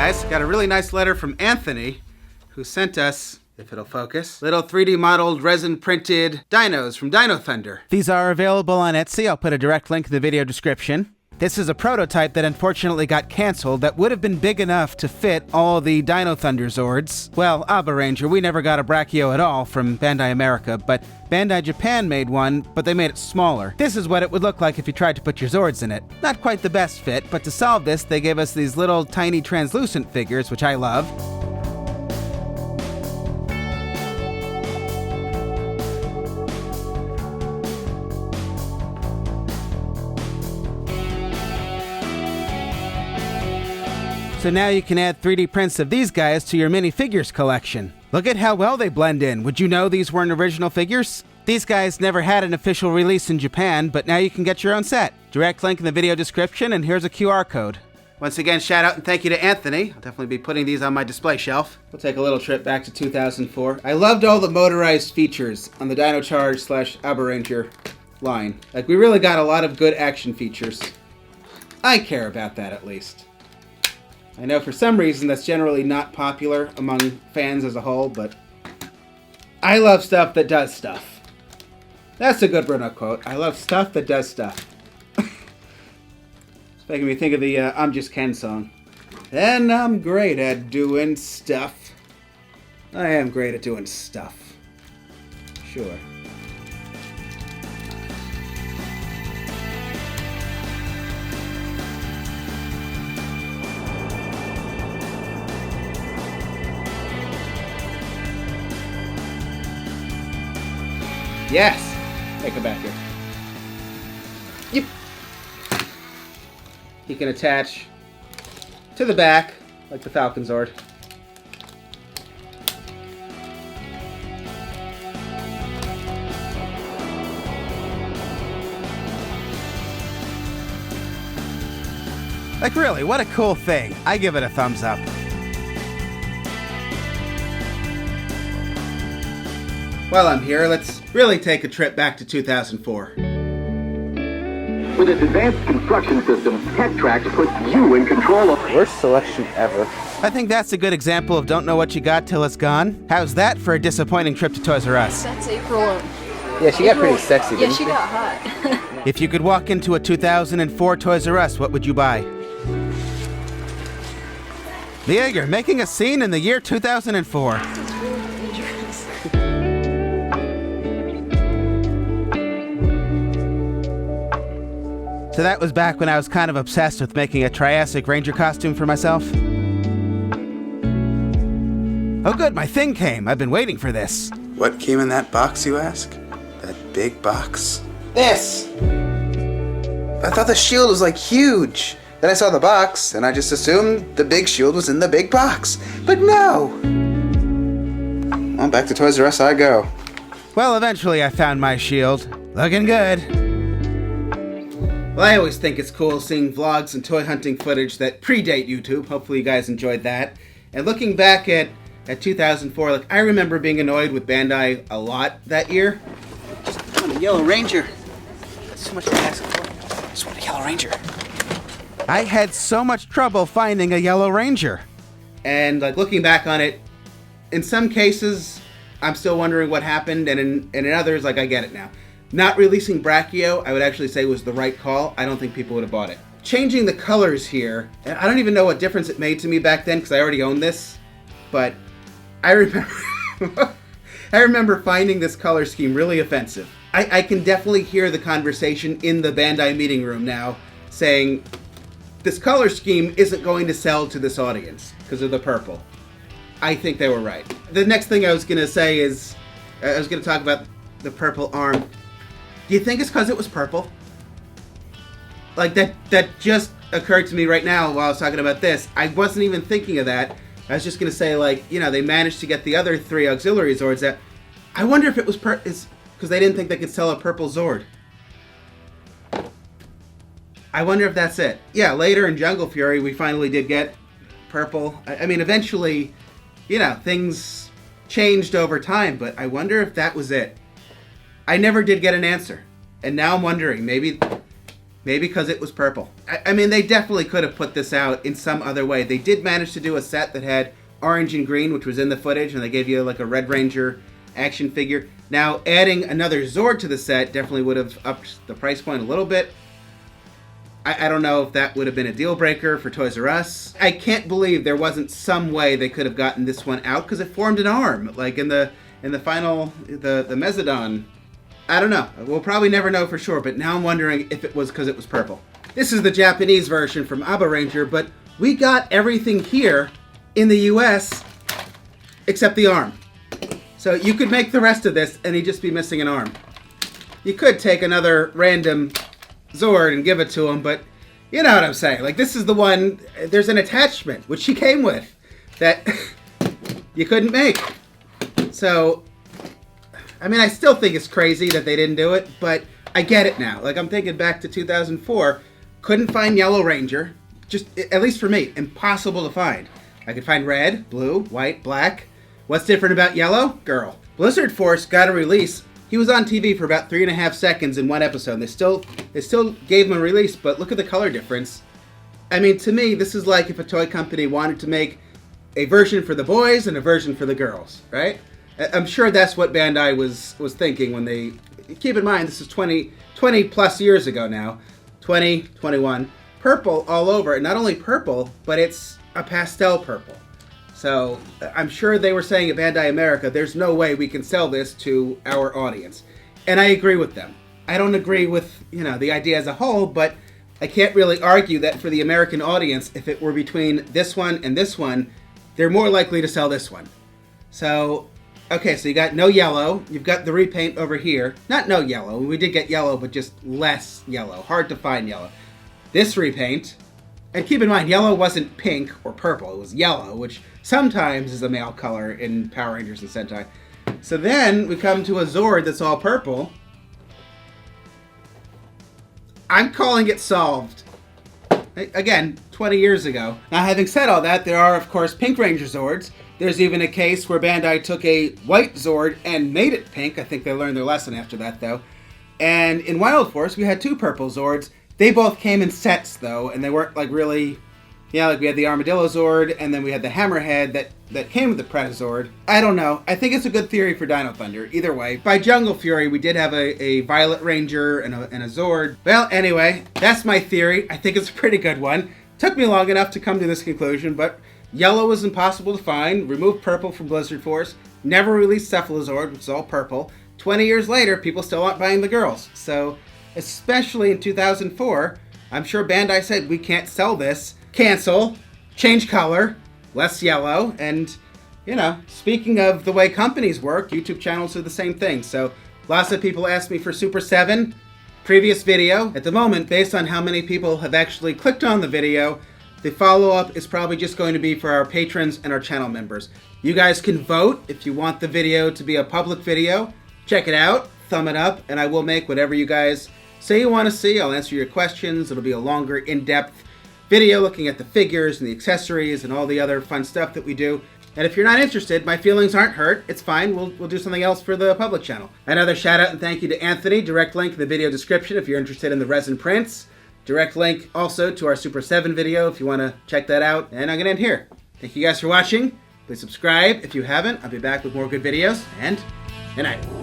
guys, got a really nice letter from Anthony, who sent us, if it'll focus, little 3D modeled resin printed dinos from Dino Thunder. These are available on Etsy. I'll put a direct link in the video description. This is a prototype that unfortunately got canceled that would have been big enough to fit all the Dino Thunder Zords. Well, abaranger, we never got a Brachio at all from Bandai America, but Bandai Japan made one, but they made it smaller. This is what it would look like if you tried to put your Zords in it. Not quite the best fit, but to solve this, they gave us these little tiny translucent figures, which I love. So now you can add 3D prints of these guys to your minifigures collection. Look at how well they blend in. Would you know these weren't original figures? These guys never had an official release in Japan, but now you can get your own set. Direct link in the video description, and here's a QR code. Once again, shout out and thank you to Anthony. I'll definitely be putting these on my display shelf. We'll take a little trip back to 2004. I loved all the motorized features on the Dino Charge / abaranger line. Like, we really got a lot of good action features. I care about that, at least. I know for some reason that's generally not popular among fans as a whole, but I love stuff that does stuff. That's a good BRUNO'S quote. I love stuff that does stuff. It's making me think of the I'm Just Ken song. And I'm great at doing stuff. I am great at doing stuff. Sure. Yes! Take it back here. Yep. He can attach to the back, like the Falcon Zord. Like, really, what a cool thing. I give it a thumbs up. While I'm here, let's really take a trip back to 2004. With its advanced construction system, Tech Tracks puts you in control of... Worst selection ever. I think that's a good example of don't know what you got till it's gone. How's that for a disappointing trip to Toys R Us? That's April. Yeah, she got pretty sexy, Yeah, didn't she got hot. If you could walk into a 2004 Toys R Us, what would you buy? Leah, you're making a scene in the year 2004. That's really dangerous. So that was back when I was kind of obsessed with making a Triassic Ranger costume for myself. Oh good, my thing came. I've been waiting for this. What came in that box, you ask? That big box? This! I thought the shield was like huge. Then I saw the box, and I just assumed the big shield was in the big box. But no! Well, back to Toys R Us I go. Well, eventually I found my shield. Looking good. Well, I always think it's cool seeing vlogs and toy hunting footage that predate YouTube. Hopefully you guys enjoyed that. And looking back at 2004, like, I remember being annoyed with Bandai a lot that year. Just want a Yellow Ranger. That's too much to ask for. Just want a Yellow Ranger. I had so much trouble finding a Yellow Ranger. And like, looking back on it, in some cases, I'm still wondering what happened, and in others, like, I get it now. Not releasing Brachio, I would actually say was the right call. I don't think people would have bought it. Changing the colors here, and I don't even know what difference it made to me back then because I already owned this, but I remember I remember finding this color scheme really offensive. I can definitely hear the conversation in the Bandai meeting room now saying, this color scheme isn't going to sell to this audience because of the purple. I think they were right. The next thing I was going to say is, I was going to talk about the purple arm. Do you think it's because it was purple? Like, that just occurred to me right now while I was talking about this. I wasn't even thinking of that. I was just going to say, like, you know, they managed to get the other 3 auxiliary Zords out. I wonder if it was because they didn't think they could sell a Purple Zord. I wonder if that's it. Yeah, later in Jungle Fury, we finally did get purple. I mean, eventually, you know, things changed over time, but I wonder if that was it. I never did get an answer. And now I'm wondering, maybe Maybe because it was purple. I mean, they definitely could have put this out in some other way. They did manage to do a set that had orange and green, which was in the footage, and they gave you like a Red Ranger action figure. Now, adding another Zord to the set definitely would have upped the price point a little bit. I don't know if that would have been a deal breaker for Toys R Us. I can't believe there wasn't some way they could have gotten this one out, because it formed an arm, like in the final, the Mezzodon. I don't know. We'll probably never know for sure, but now I'm wondering if it was because it was purple. This is the Japanese version from Abaranger, but we got everything here in the US except the arm. So you could make the rest of this and he'd just be missing an arm. You could take another random Zord and give it to him, but you know what I'm saying. Like, this is the one, there's an attachment, which she came with, that you couldn't make. So, I mean, I still think it's crazy that they didn't do it, but I get it now. Like, I'm thinking back to 2004, couldn't find Yellow Ranger, just, at least for me, impossible to find. I could find red, blue, white, black. What's different about yellow? Girl. Blizzard Force got a release. He was on TV for about 3.5 seconds in one episode. They still gave him a release, but look at the color difference. I mean, to me, this is like if a toy company wanted to make a version for the boys and a version for the girls, right? I'm sure that's what Bandai was thinking when they... Keep in mind, this is 20 plus years ago now. 20, 21. Purple all over. And not only purple, but it's a pastel purple. So I'm sure they were saying at Bandai America, there's no way we can sell this to our audience. And I agree with them. I don't agree with, you know, the idea as a whole, but I can't really argue that for the American audience, if it were between this one and this one, they're more likely to sell this one. So, okay, so you got no yellow. You've got the repaint over here. Not no yellow. We did get yellow, but just less yellow. Hard to find yellow. This repaint. And keep in mind, yellow wasn't pink or purple. It was yellow, which sometimes is a male color in Power Rangers and Sentai. So then we come to a Zord that's all purple. I'm calling it solved. Again, 20 years ago. Now, having said all that, there are, of course, Pink Ranger Zords. There's even a case where Bandai took a white Zord and made it pink. I think they learned their lesson after that, though. And in Wild Force, we had two purple Zords. They both came in sets, though, and they weren't, like, really... Yeah, like we had the Armadillo Zord, and then we had the Hammerhead that came with the Pretazord. I don't know. I think it's a good theory for Dino Thunder. Either way. By Jungle Fury, we did have a Violet Ranger and a Zord. Well, anyway, that's my theory. I think it's a pretty good one. Took me long enough to come to this conclusion, but yellow was impossible to find. Removed purple from Blizzard Force. Never released Cephalazord, which is all purple. 20 years later, people still aren't buying the girls. So, especially in 2004, I'm sure Bandai said, we can't sell this. Cancel, change color, less yellow, and, you know, speaking of the way companies work, YouTube channels are the same thing. So, lots of people ask me for Super 7, previous video. At the moment, based on how many people have actually clicked on the video, the follow-up is probably just going to be for our patrons and our channel members. You guys can vote if you want the video to be a public video. Check it out, thumb it up, and I will make whatever you guys say you want to see. I'll answer your questions. It'll be a longer, in-depth video looking at the figures and the accessories and all the other fun stuff that we do. And if you're not interested, my feelings aren't hurt. It's fine. We'll do something else for the public channel. Another shout out and thank you to Anthony. Direct link in the video description if you're interested in the resin prints. Direct link also to our Super 7 video if you want to check that out. And I'm going to end here. Thank you guys for watching. Please subscribe if you haven't. I'll be back with more good videos. And good night.